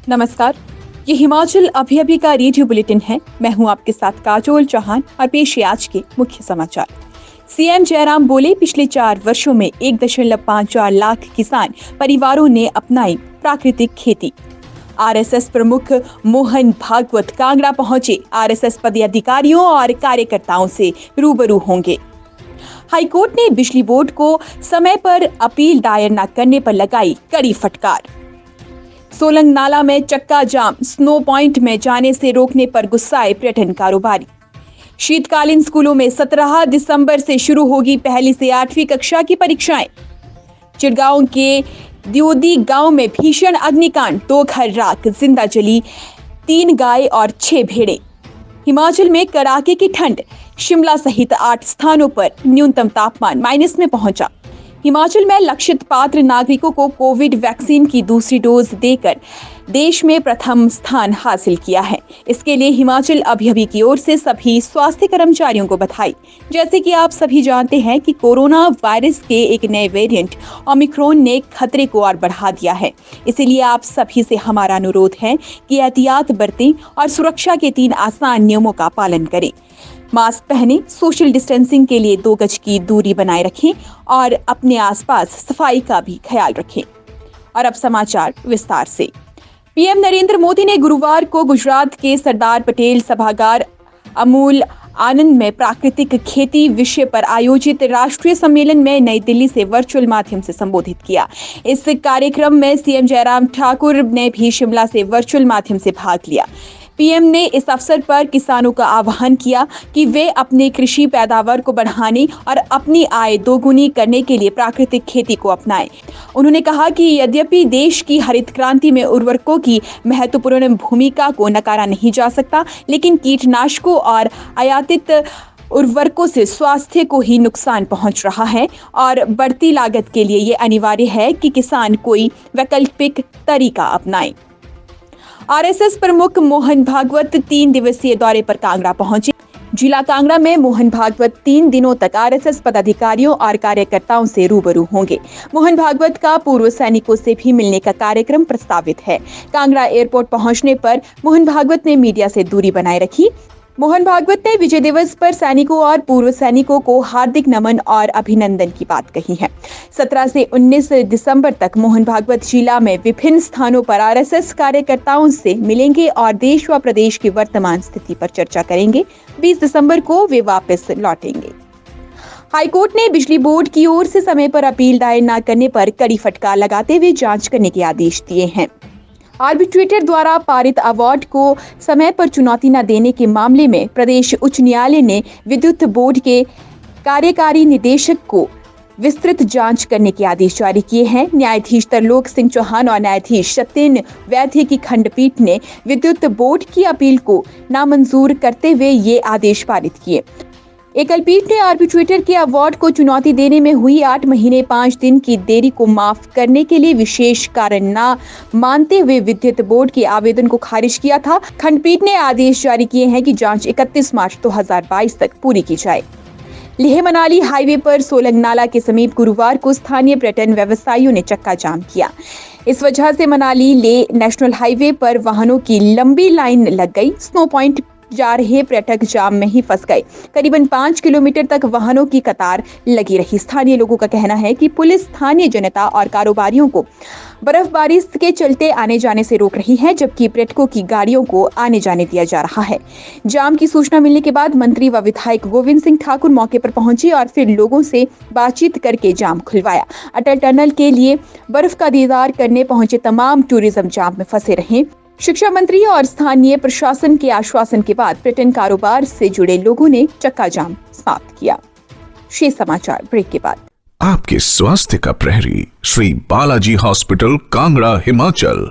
नमस्कार। ये हिमाचल अभी अभी का रेडियो बुलेटिन है। मैं हूं आपके साथ काजोल चौहान और पेश है आज के मुख्य समाचार। सीएम जयराम बोले, पिछले 4 वर्षों में 1.54 लाख किसान परिवारों ने अपनाई प्राकृतिक खेती। आरएसएस प्रमुख मोहन भागवत कांगड़ा पहुंचे, आरएसएस पदाधिकारियों और कार्यकर्ताओं से रूबरू होंगे। हाईकोर्ट ने बिजली बोर्ड को समय पर अपील दायर न करने पर लगाई कड़ी फटकार। सोलंग नाला में चक्का जाम, स्नो पॉइंट में जाने से रोकने पर गुस्साए पर्यटन कारोबारी। शीतकालीन स्कूलों में 17 दिसंबर से शुरू होगी पहली से 8वीं कक्षा की परीक्षाएं। चिड़गांव के दियोदी गांव में भीषण अग्निकांड, 2 घर राख, जिंदा जली 3 गाय और 6 भेड़ें। हिमाचल में कड़ाके की ठंड, शिमला सहित 8 स्थानों पर न्यूनतम तापमान माइनस में पहुंचा। हिमाचल में लक्षित पात्र नागरिकों को कोविड वैक्सीन की दूसरी डोज देकर देश में प्रथम स्थान हासिल किया है। इसके लिए हिमाचल अभी की ओर से सभी स्वास्थ्य कर्मचारियों को बधाई। जैसे कि आप सभी जानते हैं कि कोरोना वायरस के एक नए वेरिएंट ओमिक्रॉन ने खतरे को और बढ़ा दिया है। इसीलिए आप सभी से हमारा अनुरोध है कि एहतियात बरतें और सुरक्षा के 3 आसान नियमों का पालन करें। मास्क पहनें, सोशल डिस्टेंसिंग के लिए 2 गज की दूरी बनाए रखें और अपने आसपास सफाई का भी ख्याल रखें। और अब समाचार विस्तार से। पीएम नरेंद्र मोदी ने गुरुवार को गुजरात के सरदार पटेल सभागार अमूल आनंद में प्राकृतिक खेती विषय पर आयोजित राष्ट्रीय सम्मेलन में नई दिल्ली से वर्चुअल माध्यम से संबोधित किया। इस कार्यक्रम में सीएम जयराम ठाकुर ने भी शिमला से वर्चुअल माध्यम से भाग लिया। पीएम ने इस अवसर पर किसानों का आह्वान किया कि वे अपने कृषि पैदावार को बढ़ाने और अपनी आय दोगुनी करने के लिए प्राकृतिक खेती को अपनाएं। उन्होंने कहा कि यद्यपि देश की हरित क्रांति में उर्वरकों की महत्वपूर्ण भूमिका को नकारा नहीं जा सकता, लेकिन कीटनाशकों और आयातित उर्वरकों से स्वास्थ्य को ही नुकसान पहुंच रहा है और बढ़ती लागत के लिए ये अनिवार्य है कि किसान कोई वैकल्पिक तरीका अपनाएं। आरएसएस प्रमुख मोहन भागवत 3 दिवसीय दौरे पर कांगड़ा पहुंचे। जिला कांगड़ा में मोहन भागवत 3 दिनों तक आरएसएस पदाधिकारियों और कार्यकर्ताओं से रूबरू होंगे। मोहन भागवत का पूर्व सैनिकों से भी मिलने का कार्यक्रम प्रस्तावित है। कांगड़ा एयरपोर्ट पहुंचने पर मोहन भागवत ने मीडिया से दूरी बनाए रखी। मोहन भागवत ने विजय दिवस पर सैनिकों और पूर्व सैनिकों को हार्दिक नमन और अभिनंदन की बात कही है। 17 से 19 दिसंबर तक मोहन भागवत जिला में विभिन्न स्थानों पर आरएसएस कार्यकर्ताओं से मिलेंगे और देश व प्रदेश की वर्तमान स्थिति पर चर्चा करेंगे। 20 दिसंबर को वे वापस लौटेंगे। हाईकोर्ट ने बिजली बोर्ड की ओर से समय पर अपील दायर न करने पर कड़ी फटकार लगाते हुए जांच करने के आदेश दिए हैं। आर्बिट्रेटर द्वारा पारित अवार्ड को समय पर चुनौती न देने के मामले में प्रदेश उच्च न्यायालय ने विद्युत बोर्ड के कार्यकारी निदेशक को विस्तृत जांच करने के आदेश जारी किए हैं। न्यायाधीश तरलोक सिंह चौहान और न्यायाधीश सत्येन वैद्य की खंडपीठ ने विद्युत बोर्ड की अपील को नामंजूर करते हुए ये आदेश पारित किए। एकलपीठ ने आर्बिट्रेटर के अवार्ड को चुनौती देने में हुई 8 महीने 5 दिन की देरी को माफ करने के लिए विशेष कारण न मानते हुए विद्युत बोर्ड के आवेदन को खारिज किया था। खंडपीठ ने आदेश जारी किए हैं कि जांच 31 मार्च 2022 तक पूरी की जाए। लेह मनाली हाईवे पर सोलंग नाला के समीप गुरुवार को स्थानीय पर्यटन व्यवसायियों ने चक्का जाम किया। इस वजह से मनाली लेह नेशनल हाईवे पर वाहनों की लंबी लाइन लग गई। स्नो पॉइंट जा रहे पर्यटक जाम में ही फंस गए। करीबन 5 किलोमीटर तक वाहनों की कतार लगी रही। स्थानीय लोगों का कहना है कि पुलिस स्थानीय जनता और कारोबारियों को बर्फबारी के चलते आने जाने से रोक रही है, जबकि पर्यटकों की गाड़ियों को आने जाने दिया जा रहा है। जाम की सूचना मिलने के बाद मंत्री व विधायक गोविंद सिंह ठाकुर मौके पर पहुंचे और फिर लोगों से बातचीत करके जाम खुलवाया। अटल टनल के लिए बर्फ का दीदार करने पहुंचे तमाम टूरिज्म जाम में फंसे रहे। शिक्षा मंत्री और स्थानीय प्रशासन के आश्वासन के बाद पर्यटन कारोबार से जुड़े लोगों ने चक्का जाम समाप्त किया। शेष समाचार ब्रेक के बाद। आपके स्वास्थ्य का प्रहरी श्री बालाजी हॉस्पिटल कांगड़ा हिमाचल।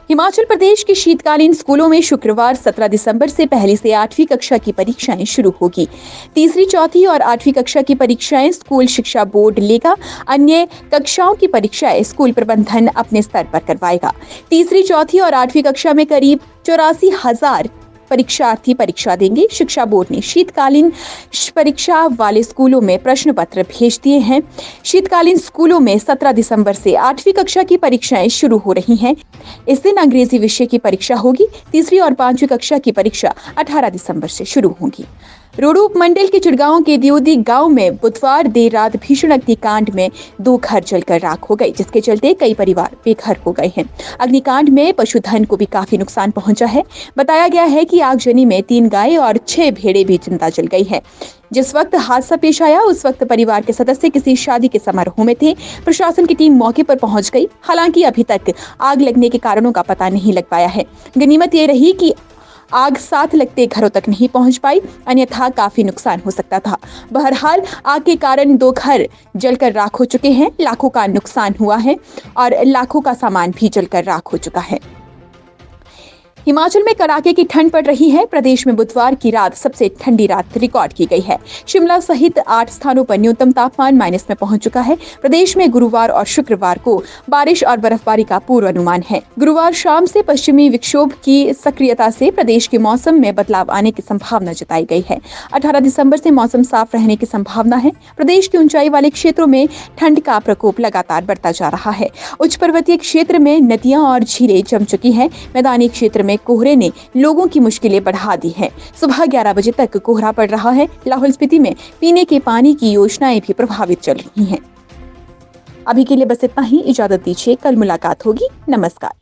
हिमाचल प्रदेश के शीतकालीन स्कूलों में शुक्रवार 17 दिसंबर से पहली से 8वीं कक्षा की परीक्षाएं शुरू होगी। तीसरी, चौथी और 8वीं कक्षा की परीक्षाएं स्कूल शिक्षा बोर्ड लेगा। अन्य कक्षाओं की परीक्षाएं स्कूल प्रबंधन अपने स्तर पर करवाएगा। तीसरी, चौथी और 8वीं कक्षा में करीब 84,000 परीक्षार्थी परीक्षा देंगे। शिक्षा बोर्ड ने शीतकालीन परीक्षा वाले स्कूलों में प्रश्न पत्र भेज दिए हैं। शीतकालीन स्कूलों में 17 दिसंबर से 8वीं कक्षा की परीक्षाएं शुरू हो रही हैं। इस दिन अंग्रेजी विषय की परीक्षा होगी। तीसरी और 5वीं कक्षा की परीक्षा 18 दिसंबर से शुरू होगी। रोहडू उपमंडल के चिड़गांव के दियोदी गांव में बुधवार देर रात भीषण अग्निकांड में 2 घर जलकर राख हो गए, जिसके चलते कई परिवार बेघर हो गए हैं। अग्निकांड में पशुधन को भी काफी नुकसान पहुंचा है। बताया गया है कि आगजनी में 3 गाय और 6 भेड़ें भी जिंदा जल गई है। जिस वक्त हादसा पेश आया उस वक्त परिवार के सदस्य किसी शादी के समारोह में थे। प्रशासन की टीम मौके पर पहुंच गई। हालांकि अभी तक आग लगने के कारणों का पता नहीं लग पाया है। गनीमत ये रही कि आग साथ लगते घरों तक नहीं पहुंच पाई, अन्यथा काफी नुकसान हो सकता था। बहरहाल आग के कारण 2 घर जलकर राख हो चुके हैं। लाखों का नुकसान हुआ है और लाखों का सामान भी जलकर राख हो चुका है। हिमाचल में कड़ाके की ठंड पड़ रही है। प्रदेश में बुधवार की रात सबसे ठंडी रात रिकॉर्ड की गई है। शिमला सहित 8 स्थानों पर न्यूनतम तापमान माइनस में पहुंच चुका है। प्रदेश में गुरुवार और शुक्रवार को बारिश और बर्फबारी का पूर्वानुमान है। गुरुवार शाम से पश्चिमी विक्षोभ की सक्रियता से प्रदेश के मौसम में बदलाव आने की संभावना जताई गई है। 18 दिसंबर से मौसम साफ रहने की संभावना है। प्रदेश के ऊंचाई वाले क्षेत्रों में ठंड का प्रकोप लगातार बढ़ता जा रहा है। उच्च पर्वतीय क्षेत्र में नदियां और झीलें जम चुकी हैं। मैदानी क्षेत्र में कोहरे ने लोगों की मुश्किलें बढ़ा दी हैं। सुबह 11 बजे तक कोहरा पड़ रहा है। लाहौल स्पीति में पीने के पानी की योजनाएं भी प्रभावित चल रही हैं। अभी के लिए बस इतना ही। इजाजत दीजिए, कल मुलाकात होगी। नमस्कार।